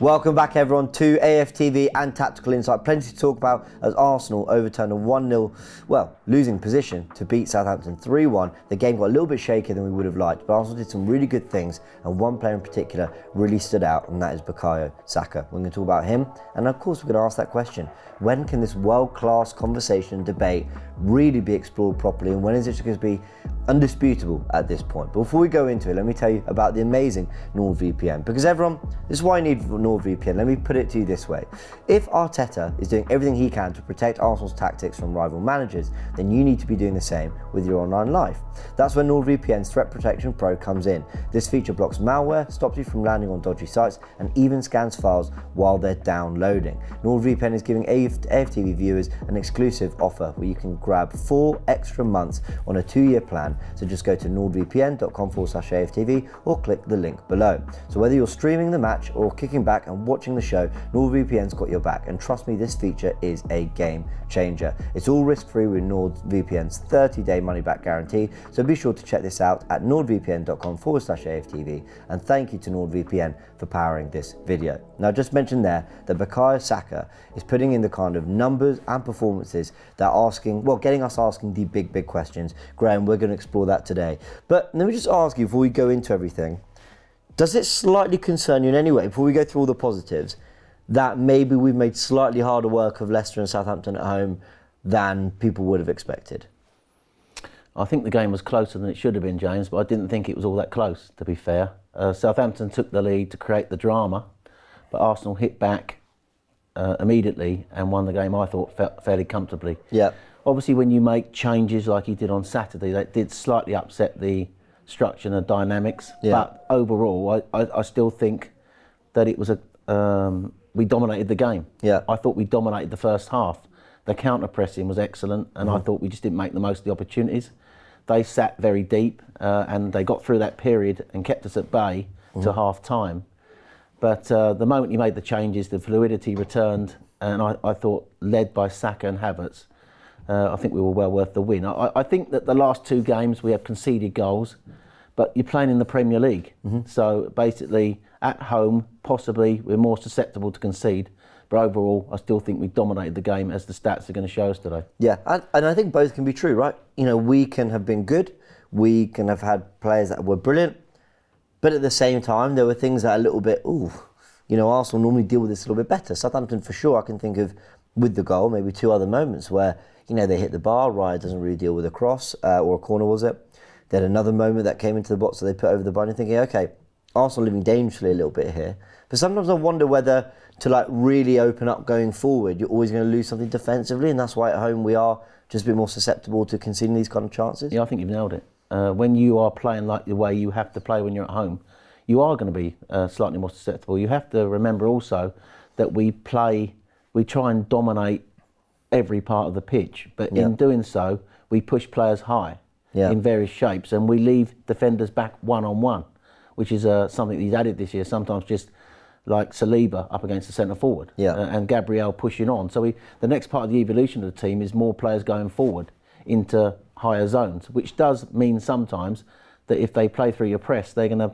Welcome back everyone to AFTV and Tactical Insight. Plenty to talk about as Arsenal overturned a 1-0, losing position to beat Southampton 3-1. The game got a little bit shakier than we would have liked, but Arsenal did some really good things, and one player in particular really stood out, and that is Bakayo Saka. We're going to talk about him, and of course we're going to ask that question. When can this world-class conversation and debate really be explored properly, and when is it going to be undisputable at this point? But before we go into it, let me tell you about the amazing NordVPN, because everyone, this is why I need NordVPN. Let me put it to you this way. If Arteta is doing everything he can to protect Arsenal's tactics from rival managers, then you need to be doing the same with your online life. That's where NordVPN's Threat Protection Pro comes in. This feature blocks malware, stops you from landing on dodgy sites, and even scans files while they're downloading. NordVPN is giving AFTV viewers an exclusive offer where you can grab 4 extra months on a 2-year plan. So just go to nordvpn.com/AFTV or click the link below. So whether you're streaming the match or kicking back and watching the show, NordVPN's got your back, and trust me, this feature is a game changer. It's all risk-free with NordVPN's 30-day money-back guarantee, so be sure to check this out at nordvpn.com/AFTV, and thank you to NordVPN for powering this video. Now, I just mentioned there that Bakayo Saka is putting in the kind of numbers and performances that are getting us asking the big questions. Graham, we're going to explore that today. But let me just ask you, before we go into everything, does it slightly concern you in any way, before we go through all the positives, that maybe we've made slightly harder work of Leicester and Southampton at home than people would have expected? I think the game was closer than it should have been, James, but I didn't think it was all that close, to be fair. Southampton took the lead to create the drama, but Arsenal hit back immediately and won the game, I thought, fairly comfortably. Yeah. Obviously, when you make changes like he did on Saturday, that did slightly upset the structure and the dynamics. Yeah. But overall, I still think that it was we dominated the game. Yeah. I thought we dominated the first half. The counter-pressing was excellent, and I thought we just didn't make the most of the opportunities. They sat very deep, and they got through that period and kept us at bay to half-time. But the moment you made the changes, the fluidity returned, and I thought, led by Saka and Havertz, I think we were well worth the win. I think that the last 2 games we have conceded goals, but you're playing in the Premier League. So basically, at home, possibly, we're more susceptible to concede. But overall, I still think we dominated the game, as the stats are going to show us today. Yeah, and I think both can be true, right? You know, we can have been good, we can have had players that were brilliant, but at the same time, there were things that are a little bit, Arsenal normally deal with this a little bit better. Southampton, for sure, I can think of, with the goal, maybe 2 other moments where, they hit the bar, Raya doesn't really deal with a cross, or a corner, was it? They had another moment that came into the box that they put over the bar, and you're thinking, okay, Arsenal living dangerously a little bit here. But sometimes I wonder whether to really open up going forward, you're always going to lose something defensively, and that's why at home we are just a bit more susceptible to conceding these kind of chances. Yeah, I think you've nailed it. When you are playing like the way you have to play when you're at home, you are going to be slightly more susceptible. You have to remember also that we try and dominate every part of the pitch, but in doing so, we push players high in various shapes, and we leave defenders back one-on-one, which is something that he's added this year, sometimes just like Saliba up against the centre forward, and Gabriel pushing on. So the next part of the evolution of the team is more players going forward into higher zones, which does mean sometimes that if they play through your press, they're going to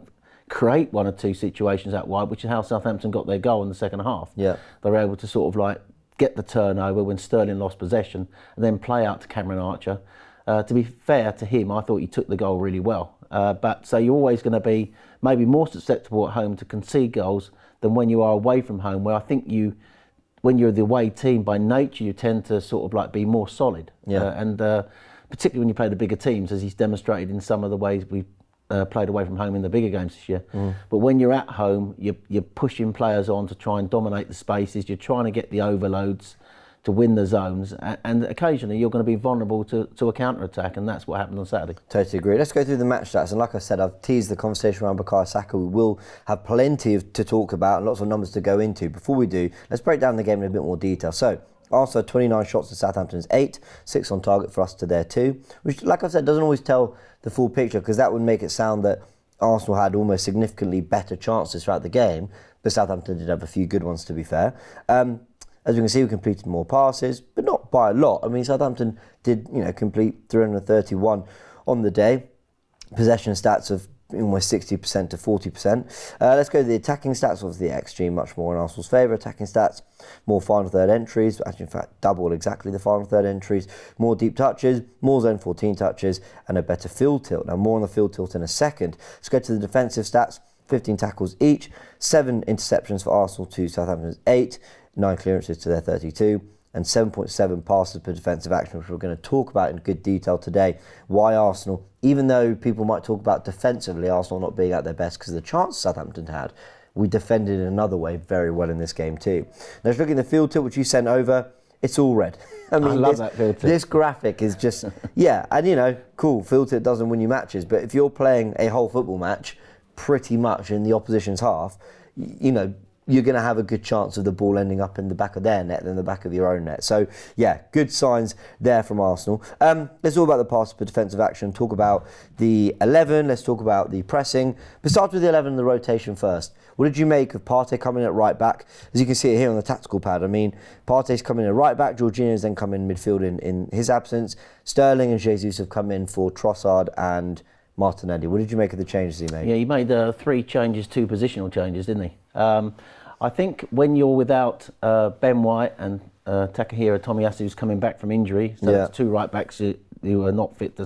create 1 or 2 situations out wide, which is how Southampton got their goal in the second half. Yeah. They were able to sort of get the turnover when Sterling lost possession and then play out to Cameron Archer. To be fair to him, I thought he took the goal really well. So you're always going to be maybe more susceptible at home to concede goals than when you are away from home, where I think when you're the away team, by nature, you tend to sort of be more solid. Yeah. And particularly when you play the bigger teams, as he's demonstrated in some of the ways we've played away from home in the bigger games this year. But when you're at home, you're pushing players on to try and dominate the spaces, you're trying to get the overloads to win the zones, and occasionally you're going to be vulnerable to a counter-attack, and that's what happened on Saturday. Totally agree. Let's go through the match stats, and like I said, I've teased the conversation around Bakayo Saka. We will have plenty to talk about and lots of numbers to go into. Before we do, let's break down the game in a bit more detail. So, Arsenal 29 shots to Southampton's 8, 6 on target for us to their 2, which, like I said, doesn't always tell the full picture, because that would make it sound that Arsenal had almost significantly better chances throughout the game, but Southampton did have a few good ones, to be fair. As we can see, we completed more passes, but not by a lot. I mean, Southampton did, complete 331 on the day. Possession stats of almost 60% to 40%. Let's go to the attacking stats. Obviously, the XG much more in Arsenal's favour. Attacking stats, more final third entries, actually in fact double exactly the final third entries, more deep touches, more zone 14 touches, and a better field tilt. Now more on the field tilt in a second. Let's go to the defensive stats. 15 tackles each, 7 interceptions for Arsenal to Southampton's 8, 9 clearances to their 32, and 7.7 passes per defensive action, which we're going to talk about in good detail today. Why Arsenal, even though people might talk about defensively, Arsenal not being at their best because of the chance Southampton had, we defended in another way very well in this game too. Now, let's look at the field tilt, which you sent over. It's all red. I love that field tilt. This graphic is just, yeah, and cool, field tilt doesn't win you matches, but if you're playing a whole football match pretty much in the opposition's half, you're going to have a good chance of the ball ending up in the back of their net than the back of your own net. So, yeah, good signs there from Arsenal. Let's talk about the passes per defensive action, talk about the 11, let's talk about the pressing. But start with the 11 and the rotation first. What did you make of Partey coming at right back? As you can see it here on the tactical pad, Partey's coming in at right back, Jorginho's then come in midfield in his absence. Sterling and Jesus have come in for Trossard and Martinelli. What did you make of the changes he made? Yeah, he made 3 changes, 2 positional changes, didn't he? I think when you're without Ben White and Takahiro Tomiyasu, who's coming back from injury, so it's 2 right backs who are not fit,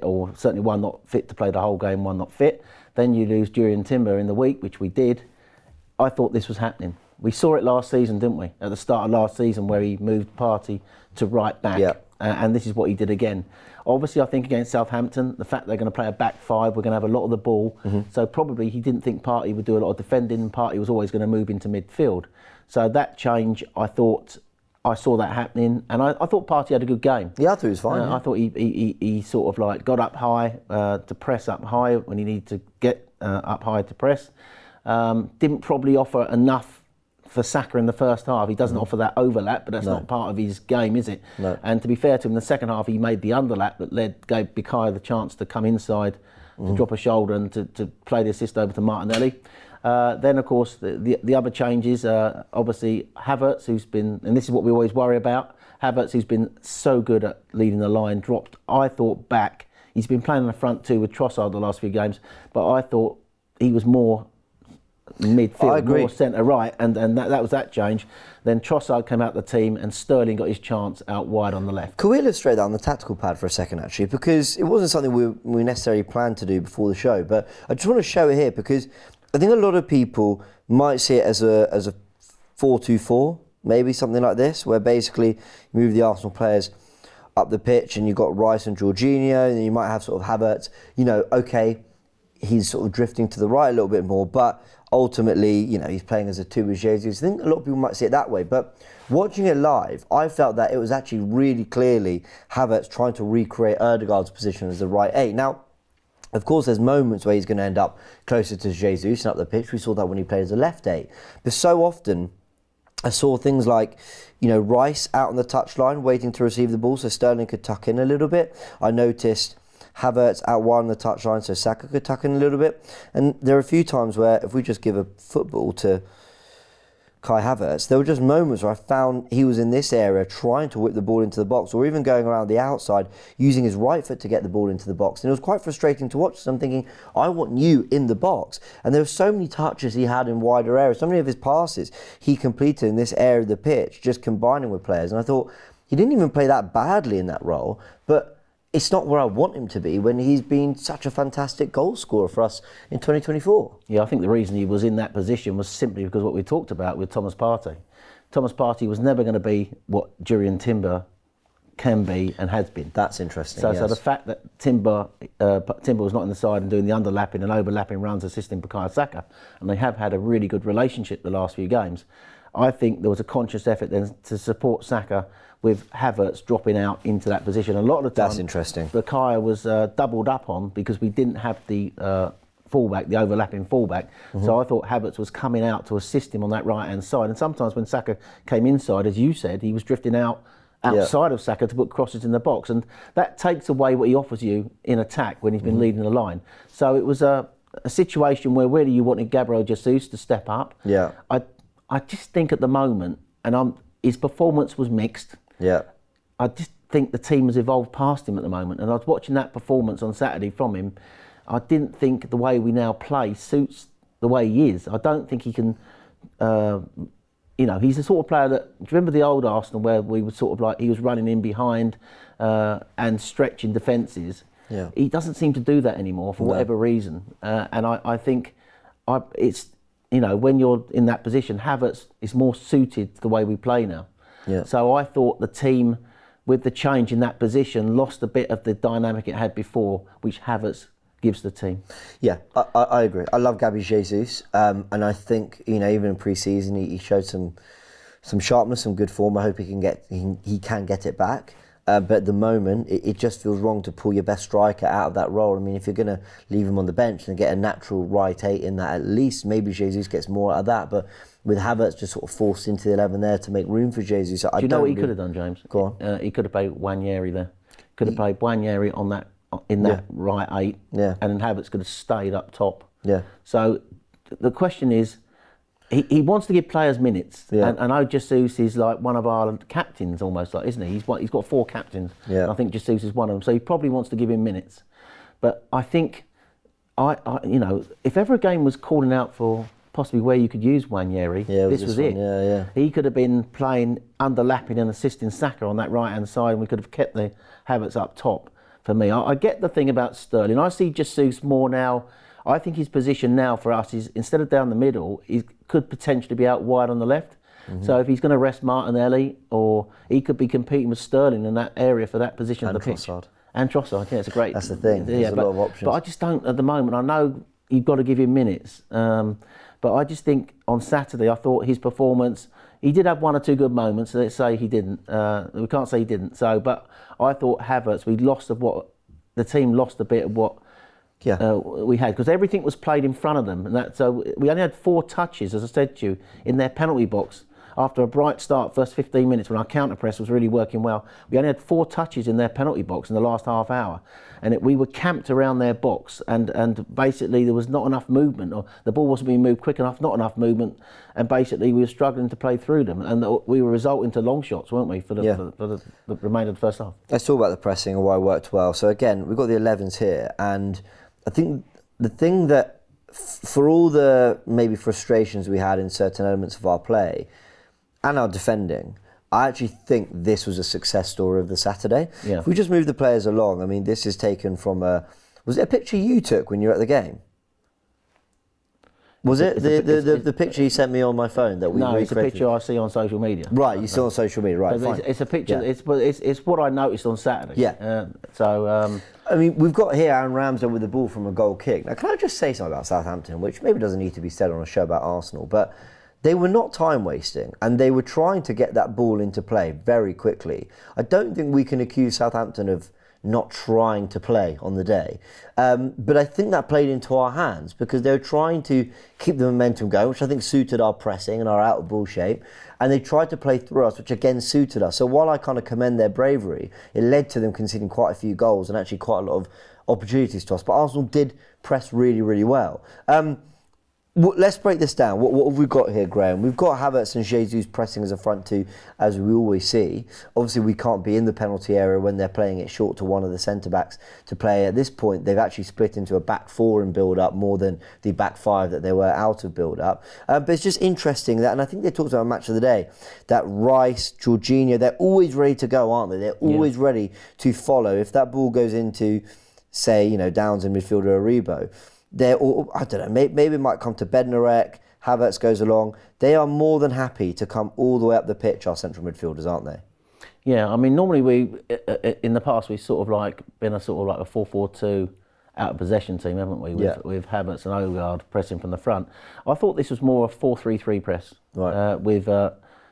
or certainly one not fit to play the whole game, one not fit. Then you lose Jurriën Timber in the week, which we did. I thought this was happening. We saw it last season, didn't we? At the start of last season, where he moved Partey to right back, and this is what he did again. Obviously, I think against Southampton, the fact they're going to play a back 5, we're going to have a lot of the ball. So probably he didn't think Partey would do a lot of defending, and Partey was always going to move into midfield. So that change, I saw that happening, and I thought Partey had a good game. Yeah, I thought he was fine. I thought he sort of got up high to press up high when he needed to get up high to press. Didn't probably offer enough for Saka in the first half. He doesn't offer that overlap, but that's not part of his game, is it? No. And to be fair to him, in the second half he made the underlap that gave Bakayo the chance to come inside, to drop a shoulder and to play the assist over to Martinelli. Then of course the other changes, obviously Havertz, who's been, and this is what we always worry about, Havertz, who's been so good at leading the line, dropped, I thought, back. He's been playing on the front 2 with Trossard the last few games, but I thought he was more midfield, more centre right, and that was that change. Then Trossard came out the team, and Sterling got his chance out wide on the left. Could we illustrate that on the tactical pad for a second, actually? Because it wasn't something we necessarily planned to do before the show, but I just want to show it here because I think a lot of people might see it as a 4-2-4, maybe something like this, where basically you move the Arsenal players up the pitch and you've got Rice and Jorginho, and you might have sort of Havertz, okay, he's sort of drifting to the right a little bit more, but ultimately, he's playing as a 2 with Jesus. I think a lot of people might see it that way, but watching it live, I felt that it was actually really clearly Havertz trying to recreate Ødegaard's position as the right 8. Now, of course, there's moments where he's going to end up closer to Jesus and up the pitch. We saw that when he played as a left 8. But so often, I saw things like, Rice out on the touchline waiting to receive the ball so Sterling could tuck in a little bit. I noticed Havertz out wide on the touchline so Saka could tuck in a little bit. And there are a few times where if we just give a football to Kai Havertz, there were just moments where I found he was in this area trying to whip the ball into the box, or even going around the outside using his right foot to get the ball into the box. And it was quite frustrating to watch. So I'm thinking, I want you in the box. And there were so many touches he had in wider areas, so many of his passes he completed in this area of the pitch, just combining with players. And I thought, he didn't even play that badly in that role, but it's not where I want him to be when he's been such a fantastic goal scorer for us in 2024. Yeah, I think the reason he was in that position was simply because of what we talked about with Thomas Partey. Thomas Partey was never going to be what Jurriën Timber can be and has been. That's interesting. So the fact that Timber was not in the side and doing the underlapping and overlapping runs, assisting Bakayo Saka, and they have had a really good relationship the last few games. I think there was a conscious effort then to support Saka with Havertz dropping out into that position. A lot of the time, that's interesting. Bakayo was doubled up on because we didn't have the fullback, the overlapping fullback. So I thought Havertz was coming out to assist him on that right-hand side. And sometimes when Saka came inside, as you said, he was drifting outside of Saka to put crosses in the box. And that takes away what he offers you in attack when he's been leading the line. So it was a situation where really you wanted Gabriel Jesus to step up. Yeah. I just think at the moment, and his performance was mixed. Yeah. I just think the team has evolved past him at the moment. And I was watching that performance on Saturday from him. I didn't think the way we now play suits the way he is. I don't think he can. He's the sort of player that. Do you remember the old Arsenal where we were sort of like he was running in behind and stretching defences? Yeah. He doesn't seem to do that anymore for whatever reason, and I think it's when you're in that position, Havertz is more suited to the way we play now. Yeah. So I thought the team, with the change in that position, lost a bit of the dynamic it had before, which Havertz gives the team. Yeah, I agree. I love Gabby Jesus, and I think even in pre-season he showed some sharpness, some good form. I hope he can get it back. But at the moment, it just feels wrong to pull your best striker out of that role. I mean, if you're going to leave him on the bench and get a natural right 8 in that, at least maybe Jesus gets more out of that. But with Havertz just sort of forced into the 11 there to make room for Jesus, Do you know what he could have done, James? Go on. He could have played Wanyeri there. Could have played Wanyeri on that right 8, yeah, and then Havertz could have stayed up top. Yeah. So the question is, he wants to give players minutes, and I know Jesus is like one of our captains almost, like, isn't he? He's got 4 captains, and I think Jesus is one of them. So he probably wants to give him minutes. But I think, if ever a game was calling out for possibly where you could use Wanyeri, this was it. Yeah. He could have been playing underlapping and assisting Saka on that right hand side, and we could have kept the Havertz up top. For me, I get the thing about Sterling. I see Jesus more now. I think his position now for us is, instead of down the middle, he could potentially be out wide on the left. Mm-hmm. So if he's going to rest Martinelli, or he could be competing with Sterling in that area for that position of the pitch. And Trossard, yeah, it's a great. That's the thing. There's a lot of options. But I just don't at the moment. I know you've got to give him minutes, but I just think on Saturday I thought his performance. He did have 1 or 2 good moments. So let's say he didn't. We can't say he didn't. So, but I thought Havertz, the team lost a bit of what we had, because everything was played in front of them, and so we only had 4 touches, as I said to you, in their penalty box. After a bright start, first 15 minutes when our counter press was really working well, we only had 4 touches in their penalty box in the last half hour, and we were camped around their box, and basically there was not enough movement, or the ball wasn't being moved quick enough, not enough movement, and basically we were struggling to play through them, and we were resulting to long shots, weren't we, for the remainder of the first half. Let's talk about the pressing and why it worked well. So again, we've got the 11s here, and I think the thing that, for all the maybe frustrations we had in certain elements of our play and our defending, I actually think this was a success story of the Saturday. Yeah. If we just move the players along, I mean, this is taken from was it a picture you took when you were at the game? Was it the picture you sent me on my phone that we recreated? No, it's a picture I see on social media. Right, you saw on social media, right? Fine. It's a picture. Yeah. It's what I noticed on Saturday. Yeah. I mean, we've got here Aaron Ramsdale with the ball from a goal kick. Now, can I just say something about Southampton, which maybe doesn't need to be said on a show about Arsenal, but they were not time wasting, and they were trying to get that ball into play very quickly. I don't think we can accuse Southampton of not trying to play on the day. But I think that played into our hands, because they were trying to keep the momentum going, which I think suited our pressing and our out of ball shape. And they tried to play through us, which again suited us. So while I kind of commend their bravery, it led to them conceding quite a few goals and actually quite a lot of opportunities to us. But Arsenal did press really, really well. Let's break this down. What have we got here, Graham? We've got Havertz and Jesus pressing as a front 2, as we always see. Obviously, we can't be in the penalty area when they're playing it short to one of the centre-backs to play. At this point, they've actually split into a back 4 in build-up more than the back 5 that they were out of build-up. But it's just interesting that, and I think they talked about Match of the Day, that Rice, Jorginho, they're always ready to go, aren't they? They're always ready to follow. If that ball goes into, say, Downs in midfielder Aribo, they're all, I don't know, maybe it might come to Bednarek, Havertz goes along. They are more than happy to come all the way up the pitch, our central midfielders, aren't they? Yeah, I mean, normally we, in the past, we've sort of like been a sort of like a 4-4-2 out of possession team, haven't we? With Havertz and Odegaard pressing from the front. I thought this was more a 4-3-3 press, right, with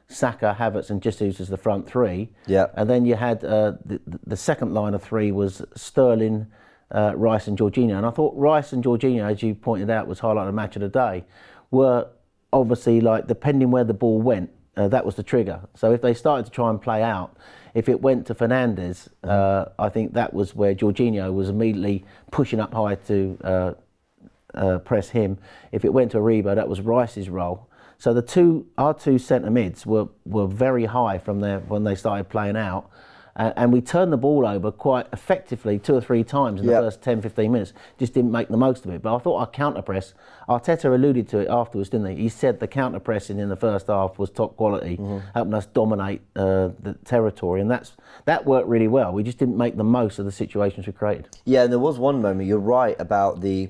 Saka, Havertz and Jesus as the front 3. Yeah. And then you had the second line of 3 was Sterling, Rice and Jorginho, and I thought Rice and Jorginho, as you pointed out, was highlight of the Match of the Day, were obviously, like, depending where the ball went, that was the trigger. So if they started to try and play out, if it went to Fernandes, I think that was where Jorginho was immediately pushing up high to press him. If it went to Aribo, that was Rice's role. So our two centre mids were very high from there when they started playing out. And we turned the ball over quite effectively 2 or 3 times in the first 10, 15 minutes. Just didn't make the most of it. But I thought our counter-press, Arteta alluded to it afterwards, didn't he? He said the counter-pressing in the first half was top quality, helping us dominate the territory. And that worked really well. We just didn't make the most of the situations we created. Yeah, and there was one moment, you're right about the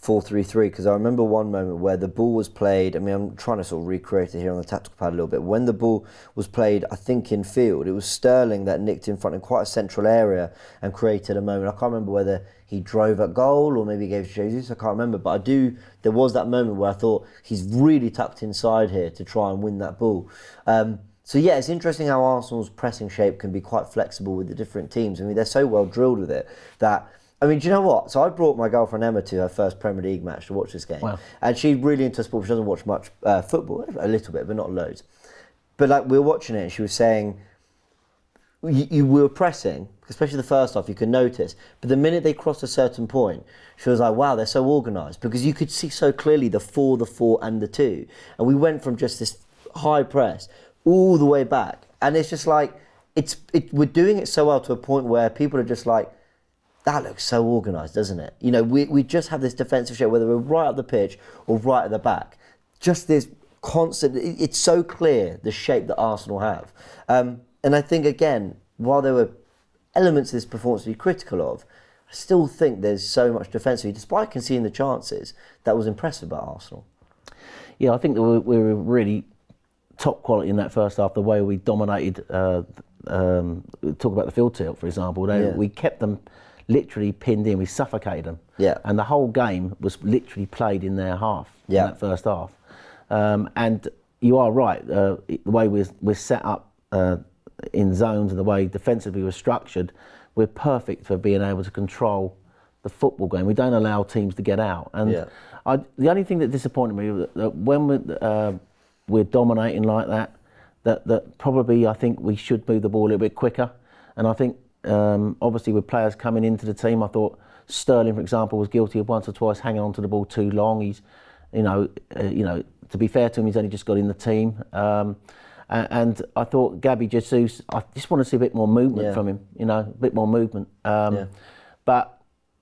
4-3-3, because I remember one moment where the ball was played. I mean, I'm trying to sort of recreate it here on the tactical pad a little bit. When the ball was played, I think in field, it was Sterling that nicked in front in quite a central area and created a moment. I can't remember whether he drove at goal or maybe he gave to Jesus. I can't remember, but there was that moment where I thought he's really tucked inside here to try and win that ball. So yeah, it's interesting how Arsenal's pressing shape can be quite flexible with the different teams. I mean, they're so well drilled with it that. I mean, do you know what? So I brought my girlfriend Emma to her first Premier League match to watch this game. Wow. And she's really into sport. She doesn't watch much football, a little bit, but not loads. But like, we were watching it and she was saying, we were pressing, especially the first half, you could notice. But the minute they crossed a certain point, she was like, wow, they're so organised. Because you could see so clearly the 4, and the 2. And we went from just this high press all the way back. And it's just like, we're doing it so well to a point where people are just like, that looks so organised, doesn't it? You know, we just have this defensive shape, whether we're right up the pitch or right at the back. Just this constant, it's so clear, the shape that Arsenal have. And I think, again, while there were elements of this performance to be critical of, I still think there's so much defensively, despite conceding the chances, that was impressive about Arsenal. Yeah, I think that we were really top quality in that first half, the way we dominated, talk about the field tilt, for example. We kept them literally pinned in, we suffocated them. Yeah. And the whole game was literally played in their half, in that first half. And you are right, the way we're set up in zones and the way defensively we're structured, we're perfect for being able to control the football game. We don't allow teams to get out. And the only thing that disappointed me was that when we're dominating like that probably I think we should move the ball a little bit quicker. And I think obviously with players coming into the team, I thought Sterling, for example, was guilty of once or twice hanging on to the ball too long. He's, to be fair to him, he's only just got in the team. And I thought Gabby Jesus, I just want to see a bit more movement from him, a bit more movement. But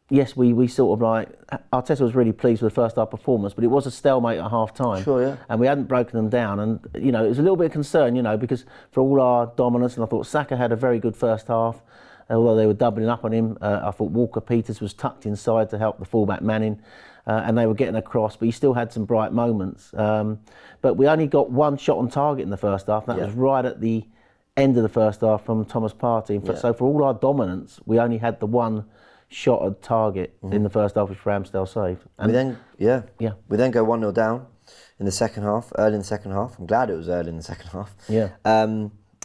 yes, we sort of like, Arteta was really pleased with the first half performance, but it was a stalemate at half time. Sure, yeah. And we hadn't broken them down. And, it was a little bit of concern, because for all our dominance, and I thought Saka had a very good first half, although they were doubling up on him. I thought Walker-Peters was tucked inside to help the fullback Manning, and they were getting across, but he still had some bright moments. But we only got one shot on target in the first half, and that was right at the end of the first half from Thomas Partey. So for all our dominance, we only had the one shot at target in the first half, which Ramsdale saved. And we then go 1-0 down in the second half, early in the second half. I'm glad it was early in the second half. Yeah.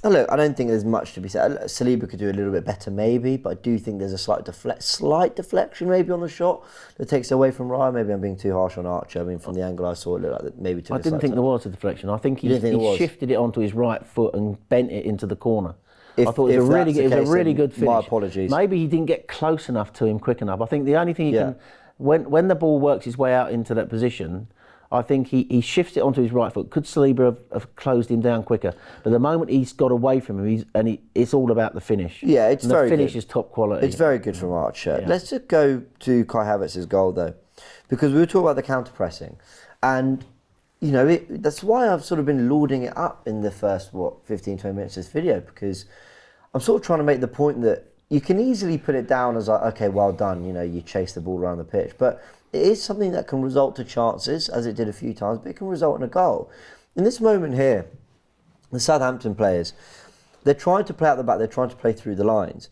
Look, I don't think there's much to be said. Saliba could do a little bit better maybe, but I do think there's a slight deflection maybe on the shot that takes away from Raya. Maybe I'm being too harsh on Archer. I mean, from the angle I saw, it looked like maybe I didn't think there was a deflection. I think he shifted it onto his right foot and bent it into the corner. I thought it was a really good finish. My apologies. Maybe he didn't get close enough to him quick enough. I think the only thing he can, when the ball works its way out into that position, I think he shifts it onto his right foot. Could Saliba have closed him down quicker? But the moment he's got away from him, it's all about the finish. Yeah, it's very good. The finish is top quality. It's very good from Archer. Yeah. Let's just go to Kai Havertz's goal though, because we were talking about the counter pressing, and that's why I've sort of been lauding it up in the first 15-20 minutes of this video, because I'm sort of trying to make the point that you can easily put it down as like, okay, well done, you chase the ball around the pitch, but it is something that can result to chances, as it did a few times, but it can result in a goal. In this moment here, the Southampton players, they're trying to play out the back, they're trying to play through the lines.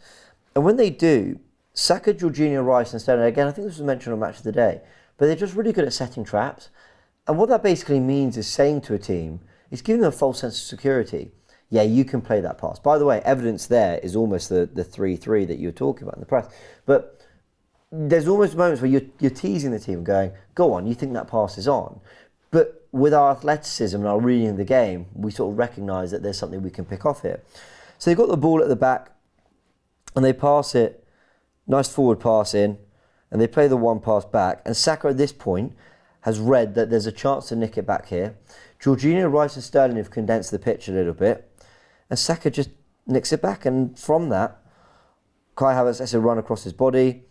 And when they do, Saka, Jorginho, Rice and Sterling, again, I think this was mentioned on Match of the Day, but they're just really good at setting traps. And what that basically means is saying to a team, it's giving them a false sense of security. Yeah, you can play that pass. By the way, evidence there is almost the 3-3 that you were talking about in the press. But there's almost moments where you're teasing the team going, go on, you think that pass is on. But with our athleticism and our reading of the game, we sort of recognise that there's something we can pick off here. So they've got the ball at the back and they pass it, nice forward pass in, and they play the one pass back. And Saka at this point has read that there's a chance to nick it back here. Jorginho, Rice and Sterling have condensed the pitch a little bit. And Saka just nicks it back, and from that, Kai Havertz lets it run across his body,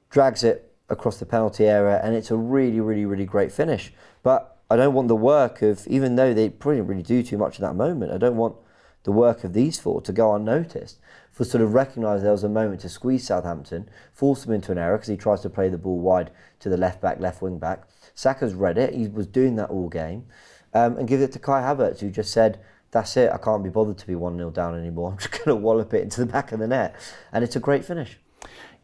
drags it across the penalty area, and it's a really, really, really great finish. But I don't want the work of, even though they probably didn't really do too much in that moment, I don't want the work of these four to go unnoticed. For sort of recognise there was a moment to squeeze Southampton, force them into an error because he tries to play the ball wide to the left back, left wing back. Saka's read it, he was doing that all game, and give it to Kai Havertz, who just said, that's it, I can't be bothered to be 1-0 down anymore. I'm just going to wallop it into the back of the net. And it's a great finish.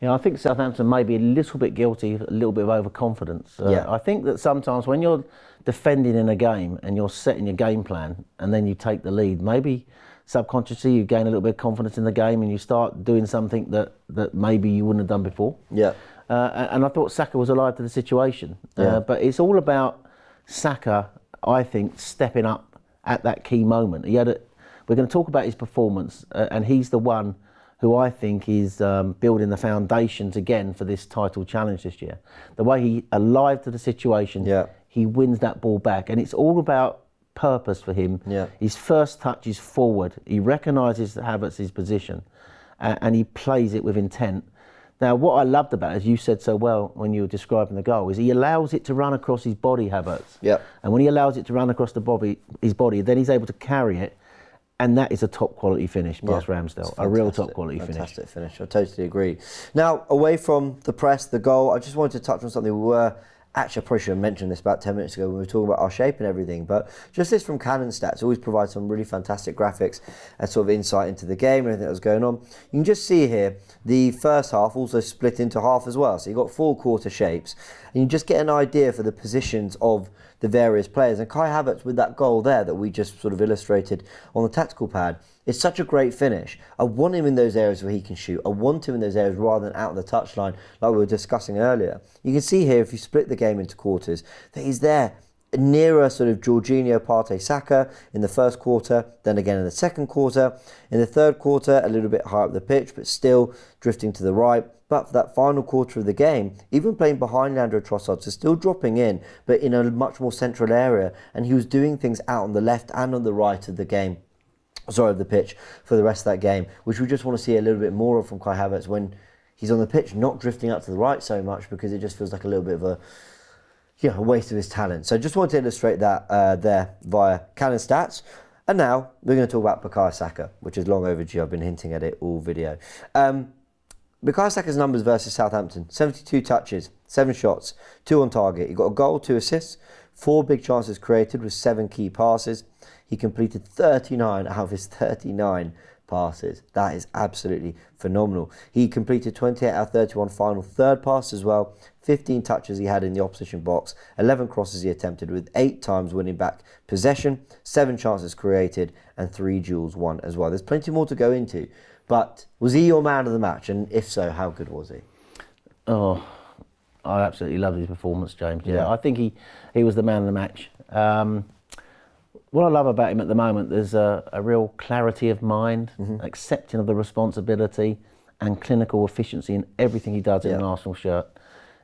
Yeah, I think Southampton may be a little bit guilty, a little bit of overconfidence. I think that sometimes when you're defending in a game and you're setting your game plan and then you take the lead, maybe subconsciously you gain a little bit of confidence in the game and you start doing something that maybe you wouldn't have done before. Yeah. And I thought Saka was alive to the situation. But it's all about Saka, I think, stepping up at that key moment. We're going to talk about his performance, and he's the one who I think is building the foundations again for this title challenge this year. The way he alive to the situation, he wins that ball back, and it's all about purpose for him. His first touch is forward. He recognises Havertz's position, and he plays it with intent. Now, what I loved about it, as you said so well when you were describing the goal, is he allows it to run across his body, Havertz. And when he allows it to run across his body, then he's able to carry it, and that is a top quality finish past Ramsdale. A real top quality finish. Fantastic finish. I totally agree. Now, away from the press, the goal, I just wanted to touch on something we were. Actually, I probably should have mentioned this about 10 minutes ago when we were talking about our shape and everything, but just this from Canon Stats always provides some really fantastic graphics and sort of insight into the game and everything that was going on. You can just see here the first half also split into half as well. So you've got 4 quarter shapes and you just get an idea for the positions of the various players. And Kai Havertz with that goal there that we just sort of illustrated on the tactical pad, it's such a great finish. I want him in those areas where he can shoot. I want him in those areas rather than out of the touchline like we were discussing earlier. You can see here, if you split the game into quarters, that he's there nearer sort of Jorginho, Partey, Saka in the first quarter, then again in the second quarter. In the third quarter, a little bit higher up the pitch, but still drifting to the right. But for that final quarter of the game, even playing behind Leandro Trossard, so still dropping in, but in a much more central area. And he was doing things out on the left and on the right of the game. Of the pitch for the rest of that game, which we just want to see a little bit more of from Kai Havertz when he's on the pitch, not drifting out to the right so much because it just feels like a little bit of a waste of his talent. So I just wanted to illustrate that there via Canon Stats. And now we're going to talk about Bakayo Saka, which is long overdue. I've been hinting at it all video. Bakayo Saka's numbers versus Southampton: 72 touches, 7 shots, 2 on target. He got a goal, 2 assists, 4 big chances created with 7 key passes. He completed 39 out of his 39 passes. That is absolutely phenomenal. He completed 28 out of 31 final third passes as well. 15 touches he had in the opposition box. 11 crosses he attempted with 8 times winning back possession. 7 chances created and 3 duels won as well. There's plenty more to go into. But was he your man of the match? And if so, how good was he? Oh, I absolutely loved his performance, James. Yeah, I think he was the man of the match. What I love about him at the moment, there's a real clarity of mind, accepting of the responsibility and clinical efficiency in everything he does in an Arsenal shirt.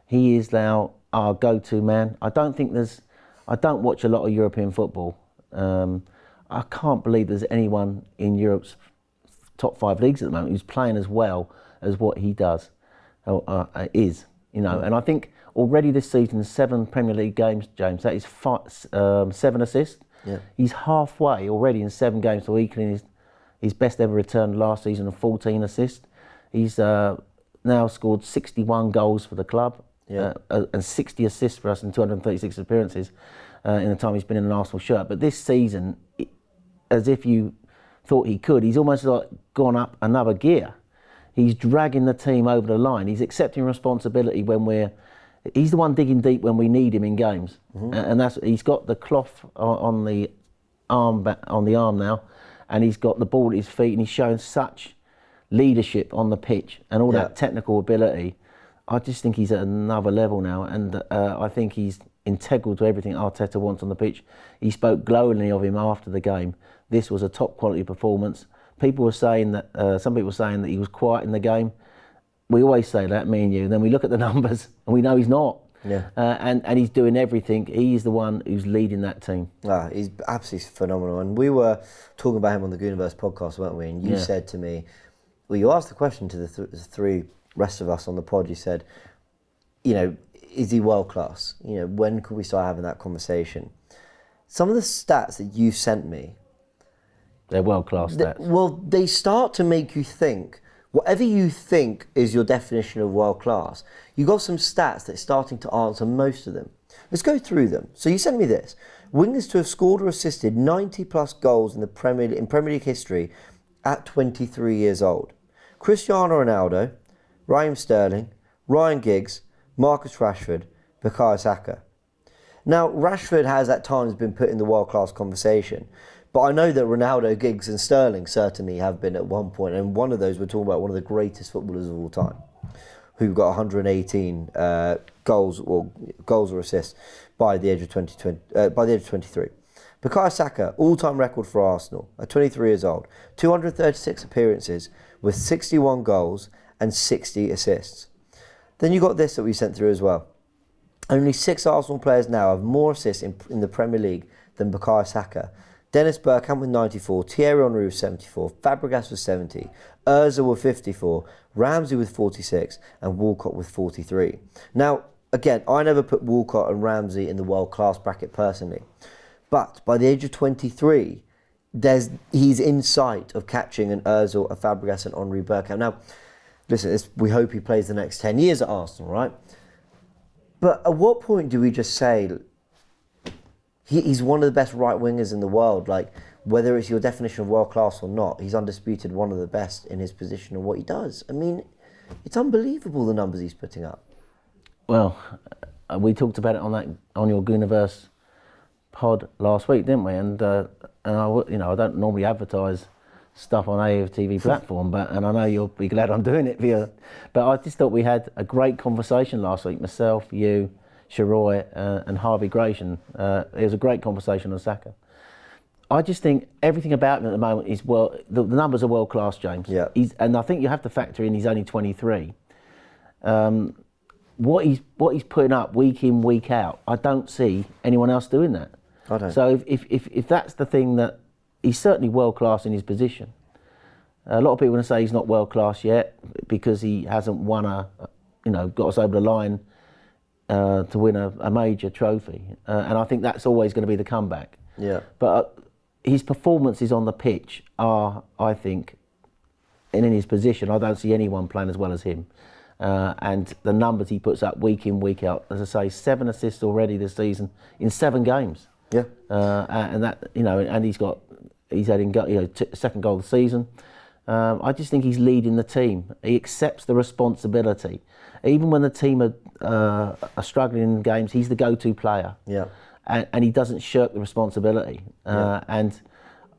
He is now our go-to man. I don't watch a lot of European football. I can't believe there's anyone in Europe's top 5 leagues at the moment who's playing as well as what he does, is. And I think already this season, 7 Premier League games, James, that is 7 assists. He's halfway already in 7 games to equaling his best ever return last season of 14 assists. He's now scored 61 goals for the club and 60 assists for us in 236 appearances in the time he's been in an Arsenal shirt. But this season, as if you thought he could, he's almost like gone up another gear. He's dragging the team over the line. He's accepting responsibility when he's the one digging deep when we need him in games, and he's got the cloth on the arm now, and he's got the ball at his feet, and he's showing such leadership on the pitch and all that technical ability. I just think he's at another level now, and I think he's integral to everything Arteta wants on the pitch. He spoke glowingly of him after the game. This was a top quality performance. People were saying that some people were saying that he was quiet in the game. We always say that, me and you, and then we look at the numbers and we know he's not. And he's doing everything. He's the one who's leading that team. He's absolutely phenomenal. And we were talking about him on the Gooniverse podcast, weren't we? And you said to me, well, you asked the question to the three rest of us on the pod. You said, is he world class? When could we start having that conversation? Some of the stats that you sent me, they're world class stats. Well, they start to make you think. Whatever you think is your definition of world class, you got some stats that's starting to answer most of them. Let's go through them. So you sent me this: wingers to have scored or assisted 90 plus goals in Premier League history at 23 years old: Cristiano Ronaldo, Raheem Sterling, Ryan Giggs, Marcus Rashford, Bakayo Saka. Now, Rashford has at times been put in the world-class conversation, but I know that Ronaldo, Giggs and Sterling certainly have been at one point, and one of those, we're talking about one of the greatest footballers of all time, who got 118 goals or assists by the age of 23. Bakayo Saka, all-time record for Arsenal at 23 years old, 236 appearances with 61 goals and 60 assists. Then you got this that we sent through as well. Only 6 Arsenal players now have more assists in the Premier League than Bakayo Saka. Dennis Bergkamp with 94, Thierry Henry with 74, Fabregas with 70, Ozil with 54, Ramsey with 46, and Walcott with 43. Now, again, I never put Walcott and Ramsey in the world-class bracket personally, but by the age of 23, he's in sight of catching an Ozil, a Fabregas, and Henry Bergkamp. Now, listen, we hope he plays the next 10 years at Arsenal, right? But at what point do we just say he's one of the best right wingers in the world? Like, whether it's your definition of world class or not, he's undisputed one of the best in his position and what he does. I mean, it's unbelievable the numbers he's putting up. Well, we talked about it on your Gooniverse pod last week, didn't we? And I don't normally advertise stuff on AFTV platform, and I know you'll be glad I'm doing it via. But I just thought we had a great conversation last week. Myself, you, Sharoy, and Harvey Gratian. It was a great conversation on Saka. I just think everything about him at the moment is the numbers are world class, James. Yeah. And I think you have to factor in he's only 23. What he's putting up week in, week out, I don't see anyone else doing that. I don't. So if that's the thing, that he's certainly world class in his position. A lot of people are going to say he's not world class yet because he hasn't won got us over the line to win a major trophy, and I think that's always going to be the comeback. Yeah. But his performances on the pitch are, I think, and in his position, I don't see anyone playing as well as him. And the numbers he puts up week in, week out, as I say, 7 assists already this season in 7 games. Yeah. And that, and he's had second goal of the season. I just think he's leading the team. He accepts the responsibility. Even when the team are struggling in games, he's the go-to player. Yeah. And he doesn't shirk the responsibility. And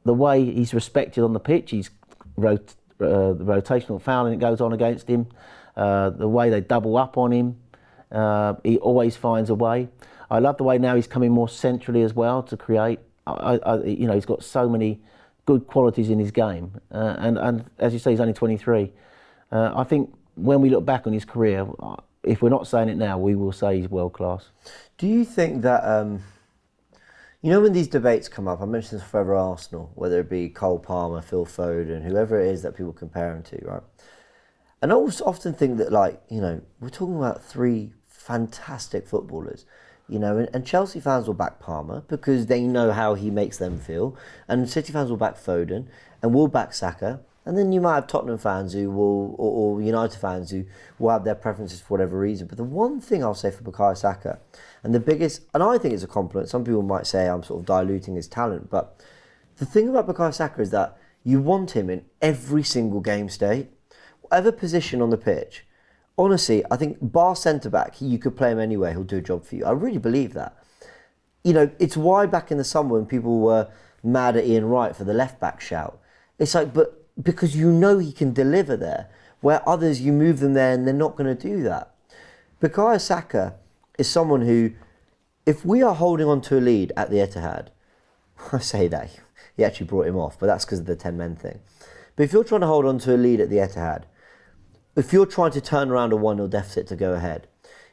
the way he's respected on the pitch, he's the rotational fouling that goes on against him, the way they double up on him, he always finds a way. I love the way now he's coming more centrally as well to create. He's got so many good qualities in his game, and as you say, he's only 23. I think when we look back on his career, if we're not saying it now, we will say he's world class. Do you think that when these debates come up, I mentioned this forever Arsenal, whether it be Cole Palmer, Phil Foden, whoever it is that people compare him to, right? And I also often think that, we're talking about 3 fantastic footballers. And Chelsea fans will back Palmer because they know how he makes them feel, and City fans will back Foden and will back Saka, and then you might have Tottenham fans who will, or United fans who will have their preferences for whatever reason. But the one thing I'll say for Bakayo Saka, and the biggest, and I think it's a compliment, some people might say I'm sort of diluting his talent, but the thing about Bakayo Saka is that you want him in every single game state, whatever position on the pitch. Honestly, I think bar centre-back, you could play him anywhere, he'll do a job for you. I really believe that. It's why back in the summer when people were mad at Ian Wright for the left-back shout, it's but because he can deliver there, where others, you move them there and they're not going to do that. Bakayo Saka is someone who, if we are holding on to a lead at the Etihad, I say that, he actually brought him off, but that's because of the 10-men thing. But if you're trying to hold on to a lead at the Etihad, if you're trying to turn around a 1-0 deficit to go ahead,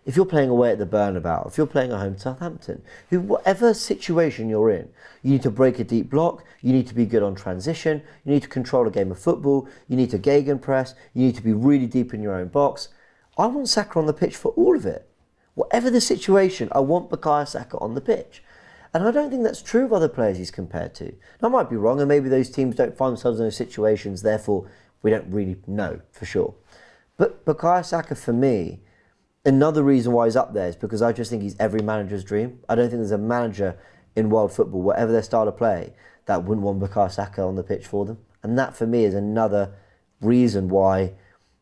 if you're playing away at the Bernabeu, if you're playing at home to Southampton, whatever situation you're in, you need to break a deep block, you need to be good on transition, you need to control a game of football, you need to gegenpress, you need to be really deep in your own box. I want Saka on the pitch for all of it. Whatever the situation, I want Bakayo Saka on the pitch. And I don't think that's true of other players he's compared to. I might be wrong, and maybe those teams don't find themselves in those situations, therefore we don't really know for sure. But Bakayo Saka, for me, another reason why he's up there is because I just think he's every manager's dream. I don't think there's a manager in world football, whatever their style of play, that wouldn't want Bakayo Saka on the pitch for them. And that, for me, is another reason why,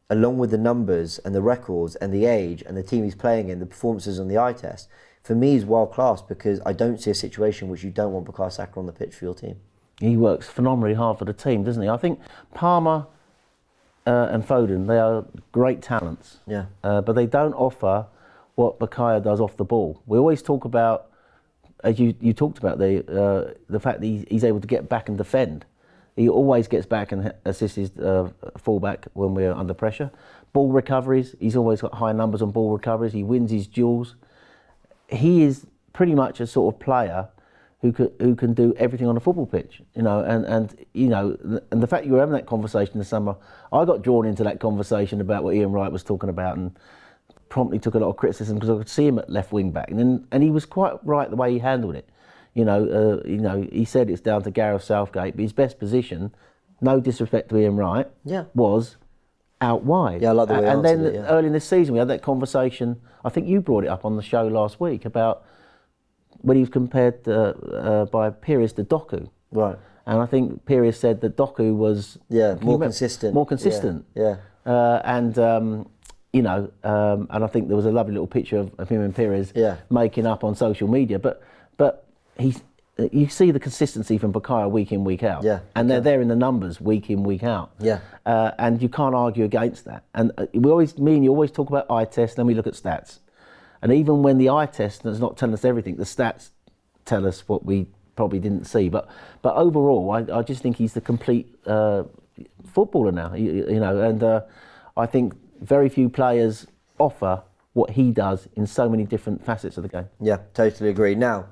along with the numbers and the records and the age and the team he's playing in, the performances on the eye test, for me, he's world class because I don't see a situation which you don't want Bakayo Saka on the pitch for your team. He works phenomenally hard for the team, doesn't he? I think Palmer and Foden, they are great talents. Yeah. But they don't offer what Bakayo does off the ball. We always talk about, as you talked about, the fact that he's able to get back and defend. He always gets back and assists his fullback when we're under pressure. Ball recoveries, he's always got high numbers on ball recoveries. He wins his duels. He is pretty much a sort of player who can do everything on a football pitch, and the fact you were having that conversation this summer, I got drawn into that conversation about what Ian Wright was talking about, and promptly took a lot of criticism because I could see him at left wing back, and he was quite right the way he handled it. He said it's down to Gareth Southgate, but his best position, no disrespect to Ian Wright, was out wide. Yeah, I like the way he and then answered it, early in this season we had that conversation. I think you brought it up on the show last week about when he was compared by Pires to Doku. Right. And I think Pires said that Doku was more consistent. More consistent. Yeah. And I think there was a lovely little picture of him and Pires making up on social media. But you see the consistency from Bakayo week in, week out. Yeah. And they're there in the numbers week in, week out. Yeah. And you can't argue against that. And me and you always talk about eye test, then we look at stats. And even when the eye test does not tell us everything, the stats tell us what we probably didn't see. But overall, I just think he's the complete footballer now. And I think very few players offer what he does in so many different facets of the game. Yeah, totally agree. Now,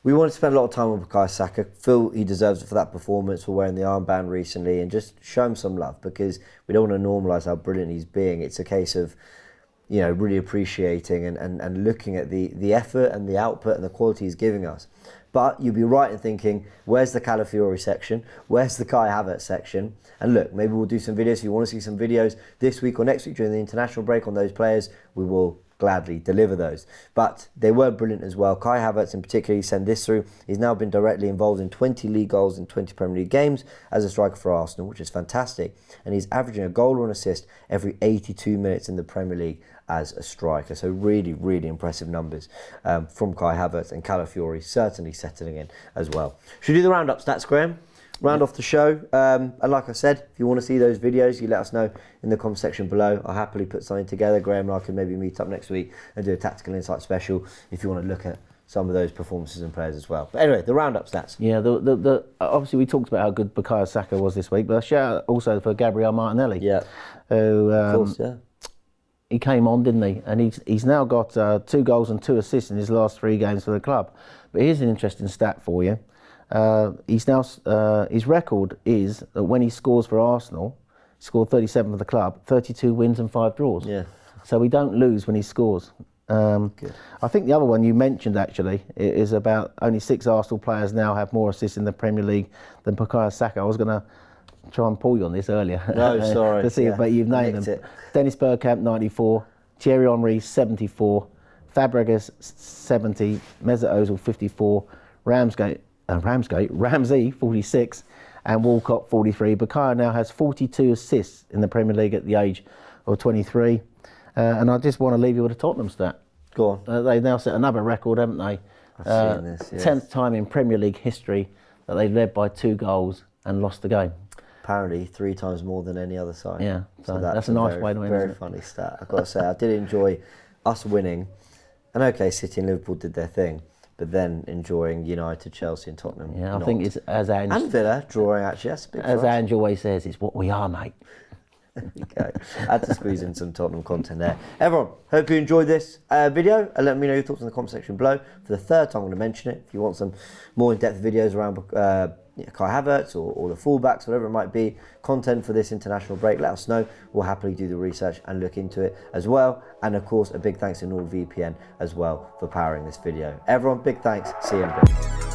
we want to spend a lot of time with Bakayo Saka. Feel he deserves it for that performance, for wearing the armband recently, and just show him some love because we don't want to normalise how brilliant he's being. It's a case of really appreciating and looking at the effort and the output and the quality he's giving us. But you'd be right in thinking, where's the Calafiori section? Where's the Kai Havertz section? And look, maybe we'll do some videos. If you want to see some videos this week or next week during the international break on those players, we will gladly deliver those. But they were brilliant as well. Kai Havertz in particular, he sent this through. He's now been directly involved in 20 league goals in 20 Premier League games as a striker for Arsenal, which is fantastic. And he's averaging a goal or an assist every 82 minutes in the Premier League as a striker. So really, really impressive numbers from Kai Havertz, and Calafiori certainly settling in as well. Should we do the roundup stats, Graham? Round off the show. And like I said, if you want to see those videos, you let us know in the comment section below. I'll happily put something together. Graham and I can maybe meet up next week and do a Tactical Insight special if you want to look at some of those performances and players as well. But anyway, the roundup stats. Yeah, the obviously we talked about how good Bakayo Saka was this week, but a shout out also for Gabriel Martinelli. Yeah. Who, of course, yeah. He came on, didn't he? And he's now got 2 goals and 2 assists in his last 3 games for the club. But here's an interesting stat for you. He's now his record is that when he scores for Arsenal, he scored 37 for the club, 32 wins and 5 draws. Yeah. So we don't lose when he scores. I think the other one you mentioned actually is about only 6 Arsenal players now have more assists in the Premier League than Bakayo Saka. I was going to try and pull you on this earlier. No, sorry. To see if you've named them. Dennis Bergkamp 94, Thierry Henry 74, Fabregas 70, Mesut Ozil 54, Ramsey 46, and Walcott 43. Bakayo now has 42 assists in the Premier League at the age of 23. And I just want to leave you with a Tottenham stat. Go on. They've now set another record, haven't they? I've seen this, yes. 10th time in Premier League history that they led by 2 goals and lost the game. Apparently 3 times more than any other side. Yeah, so that's a nice way to win. Very funny stat. I've got to say, I did enjoy us winning. And okay, City and Liverpool did their thing, but then enjoying United, Chelsea and Tottenham. Yeah, I think it's as Ange... And Villa drawing, actually. That's a big as Ange always says, it's what we are, mate. There you go. I had to squeeze in some Tottenham content there. Everyone, hope you enjoyed this video, and let me know your thoughts in the comment section below. For the third time, I'm going to mention it. If you want some more in-depth videos around Kai Havertz or the fullbacks, whatever it might be, content for this international break, let us know. We'll happily do the research and look into it as well. And of course, a big thanks to NordVPN as well for powering this video. Everyone, big thanks. See you in a bit.